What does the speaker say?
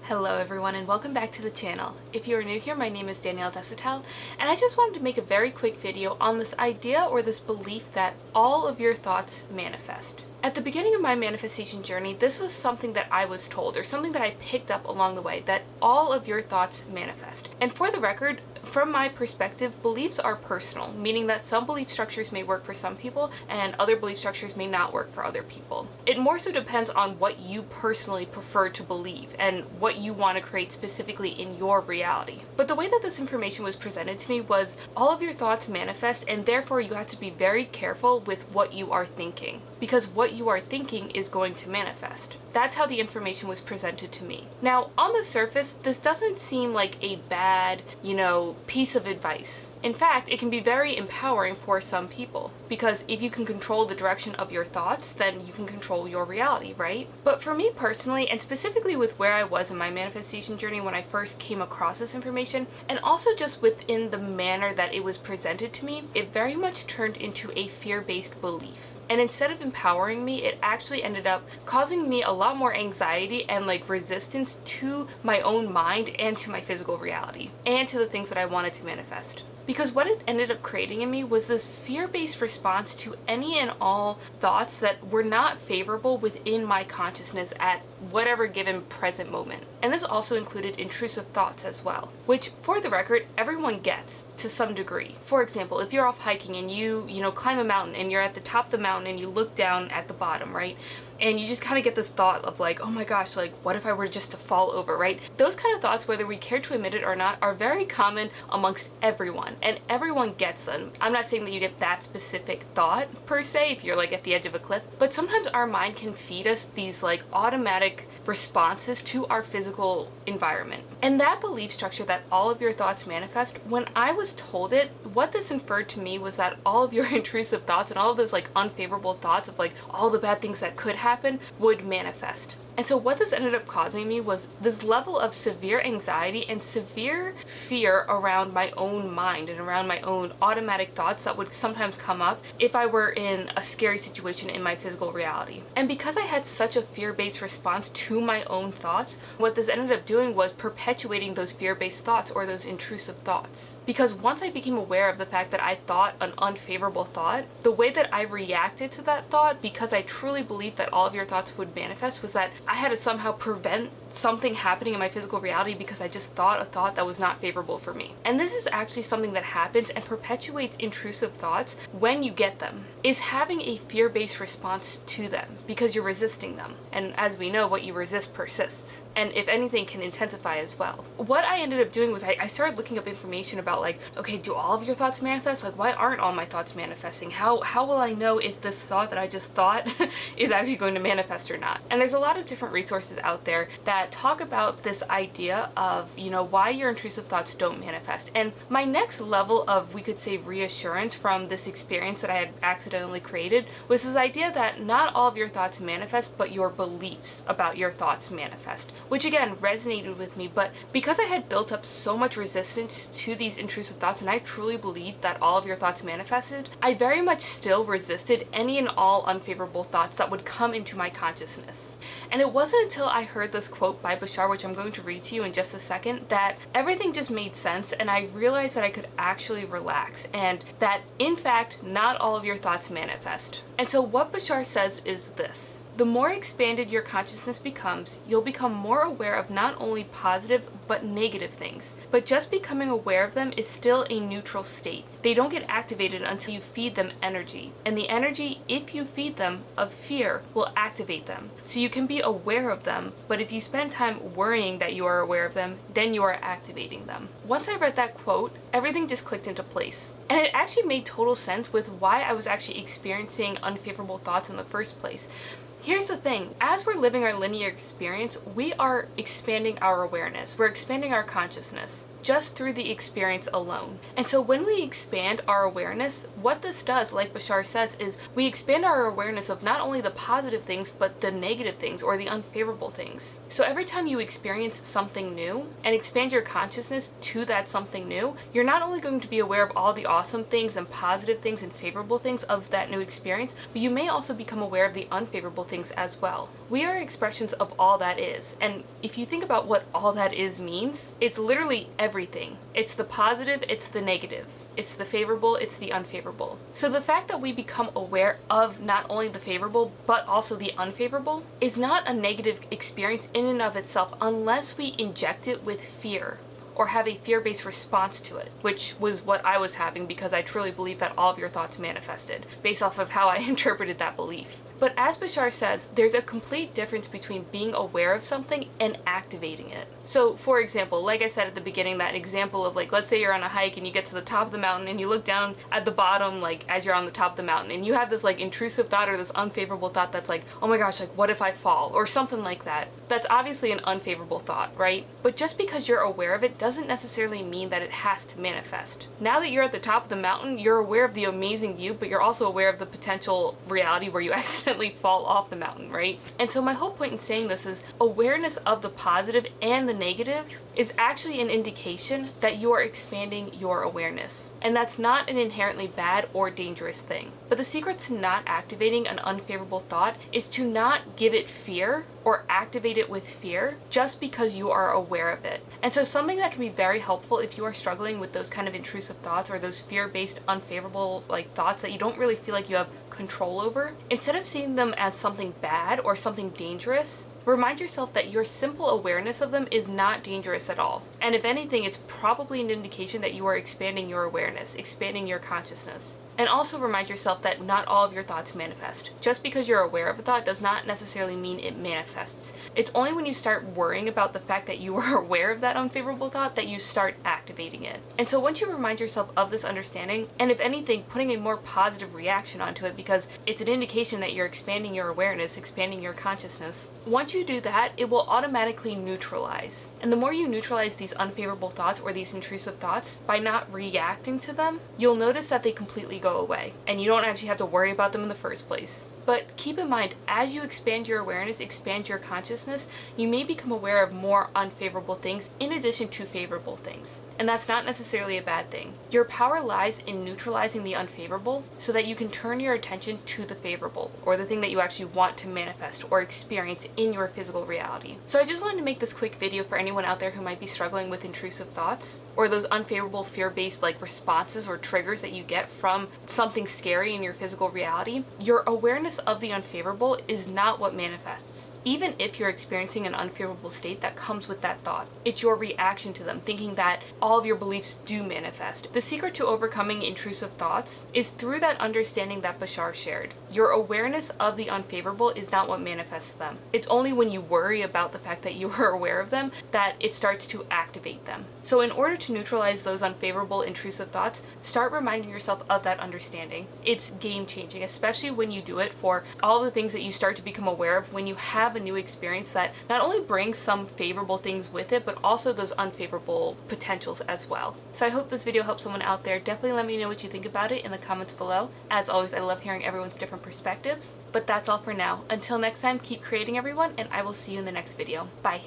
Hello everyone and welcome back to the channel. If you are new here, my name is Danielle Desautelle, and I just wanted to make a very quick video on this idea or this belief that all of your thoughts manifest. At the beginning of my manifestation journey, this was something that I was told, or something that I picked up along the way, that all of your thoughts manifest. And for the record, from my perspective, beliefs are personal, meaning that some belief structures may work for some people and other belief structures may not work for other people. It more so depends on what you personally prefer to believe and what you want to create specifically in your reality. But the way that this information was presented to me was all of your thoughts manifest, and therefore you have to be very careful with what you are thinking, because what you are thinking is going to manifest. That's how the information was presented to me. Now, on the surface, this doesn't seem like a bad, piece of advice. In fact, it can be very empowering for some people, because if you can control the direction of your thoughts, then you can control your reality, right? But for me personally, and specifically with where I was in my manifestation journey when I first came across this information, and also just within the manner that it was presented to me, it very much turned into a fear-based belief. And instead of empowering me, it actually ended up causing me a lot more anxiety and resistance to my own mind and to my physical reality and to the things that I wanted to manifest. Because what it ended up creating in me was this fear-based response to any and all thoughts that were not favorable within my consciousness at whatever given present moment. And this also included intrusive thoughts as well, which, for the record, everyone gets to some degree. For example, if you're off hiking and you climb a mountain and you're at the top of the mountain and you look down at the bottom, right? And you just kind of get this thought of oh my gosh, what if I were just to fall over, right? Those kind of thoughts, whether we care to admit it or not, are very common amongst everyone, and everyone gets them. I'm not saying that you get that specific thought per se if you're at the edge of a cliff, but sometimes our mind can feed us these automatic responses to our physical environment. And that belief structure that all of your thoughts manifest, when I was told it, what this inferred to me was that all of your intrusive thoughts and all of those unfavorable thoughts of all the bad things that could happen would manifest. And so what this ended up causing me was this level of severe anxiety and severe fear around my own mind and around my own automatic thoughts that would sometimes come up if I were in a scary situation in my physical reality. And because I had such a fear-based response to my own thoughts, what this ended up doing was perpetuating those fear-based thoughts or those intrusive thoughts. Because once I became aware of the fact that I thought an unfavorable thought, the way that I reacted to that thought, because I truly believed that all of your thoughts would manifest, was that I had to somehow prevent something happening in my physical reality because I just thought a thought that was not favorable for me. And this is actually something that happens and perpetuates intrusive thoughts when you get them, is having a fear-based response to them because you're resisting them. And as we know, what you resist persists. And if anything, can intensify as well. What I ended up doing was I started looking up information about okay, do all of your thoughts manifest? Why aren't all my thoughts manifesting? How will I know if this thought that I just thought is actually going to manifest or not? And there's a lot of different resources out there that talk about this idea of, why your intrusive thoughts don't manifest. And my next level of, we could say, reassurance from this experience that I had accidentally created was this idea that not all of your thoughts manifest, but your beliefs about your thoughts manifest, which again resonated with me. But because I had built up so much resistance to these intrusive thoughts, and I truly believed that all of your thoughts manifested, I very much still resisted any and all unfavorable thoughts that would come into my consciousness. And it wasn't until I heard this quote by Bashar, which I'm going to read to you in just a second, that everything just made sense, and I realized that I could actually relax, and that in fact not all of your thoughts manifest. And so what Bashar says is this: the more expanded your consciousness becomes, you'll become more aware of not only positive but negative things. But just becoming aware of them is still a neutral state. They don't get activated until you feed them energy. And the energy, if you feed them, of fear will activate them. So you can be aware of them, but if you spend time worrying that you are aware of them, then you are activating them. Once I read that quote, everything just clicked into place. And it actually made total sense with why I was actually experiencing unfavorable thoughts in the first place. Here's the thing, as we're living our linear experience, we are expanding our awareness. We're expanding our consciousness just through the experience alone. And so when we expand our awareness, what this does, like Bashar says, is we expand our awareness of not only the positive things, but the negative things or the unfavorable things. So every time you experience something new and expand your consciousness to that something new, you're not only going to be aware of all the awesome things and positive things and favorable things of that new experience, but you may also become aware of the unfavorable things things as well. We are expressions of all that is, and if you think about what all that is means, it's literally everything. It's the positive, it's the negative. It's the favorable, it's the unfavorable. So the fact that we become aware of not only the favorable, but also the unfavorable is not a negative experience in and of itself unless we inject it with fear or have a fear-based response to it, which was what I was having because I truly believe that all of your thoughts manifested based off of how I interpreted that belief. But as Bashar says, there's a complete difference between being aware of something and activating it. So for example, like I said at the beginning, that example of like, let's say you're on a hike and you get to the top of the mountain and you look down at the bottom, like as you're on the top of the mountain, and you have this like intrusive thought or this unfavorable thought that's like, oh my gosh, like what if I fall, or something like that. That's obviously an unfavorable thought, right? But just because you're aware of it doesn't necessarily mean that it has to manifest. Now that you're at the top of the mountain, you're aware of the amazing view, but you're also aware of the potential reality where you accidentally fall off the mountain, right? And so my whole point in saying this is awareness of the positive and the negative is actually an indication that you are expanding your awareness. And that's not an inherently bad or dangerous thing. But the secret to not activating an unfavorable thought is to not give it fear or activate it with fear just because you are aware of it. And so something that can be very helpful if you are struggling with those kind of intrusive thoughts or those fear-based unfavorable like thoughts that you don't really feel like you have control over, instead of seeing them as something bad or something dangerous, remind yourself that your simple awareness of them is not dangerous at all. And if anything, it's probably an indication that you are expanding your awareness, expanding your consciousness. And also remind yourself that not all of your thoughts manifest. Just because you're aware of a thought does not necessarily mean it manifests. It's only when you start worrying about the fact that you are aware of that unfavorable thought that you start activating it. And so once you remind yourself of this understanding, and if anything, putting a more positive reaction onto it because it's an indication that you're expanding your awareness, expanding your consciousness, once you do that, it will automatically neutralize. And the more you neutralize these unfavorable thoughts or these intrusive thoughts by not reacting to them, you'll notice that they completely go away and you don't actually have to worry about them in the first place. But keep in mind, as you expand your awareness, expand your consciousness, you may become aware of more unfavorable things in addition to favorable things. And that's not necessarily a bad thing. Your power lies in neutralizing the unfavorable so that you can turn your attention to the favorable, or the thing that you actually want to manifest or experience in your physical reality. So I just wanted to make this quick video for anyone out there who might be struggling with intrusive thoughts or those unfavorable fear-based like responses or triggers that you get from something scary in your physical reality. Your awareness of the unfavorable is not what manifests. Even if you're experiencing an unfavorable state that comes with that thought, it's your reaction to them, thinking that all of your beliefs do manifest. The secret to overcoming intrusive thoughts is through that understanding that Bashar shared. Your awareness of the unfavorable is not what manifests them. It's only when you worry about the fact that you are aware of them that it starts to activate them. So in order to neutralize those unfavorable intrusive thoughts, start reminding yourself of that understanding. It's game-changing, especially when you do it for all the things that you start to become aware of when you have a new experience that not only brings some favorable things with it, but also those unfavorable potentials as well. So I hope this video helps someone out there. Definitely let me know what you think about it in the comments below. As always, I love hearing everyone's different perspectives. But that's all for now. Until next time, keep creating, everyone, and I will see you in the next video. Bye!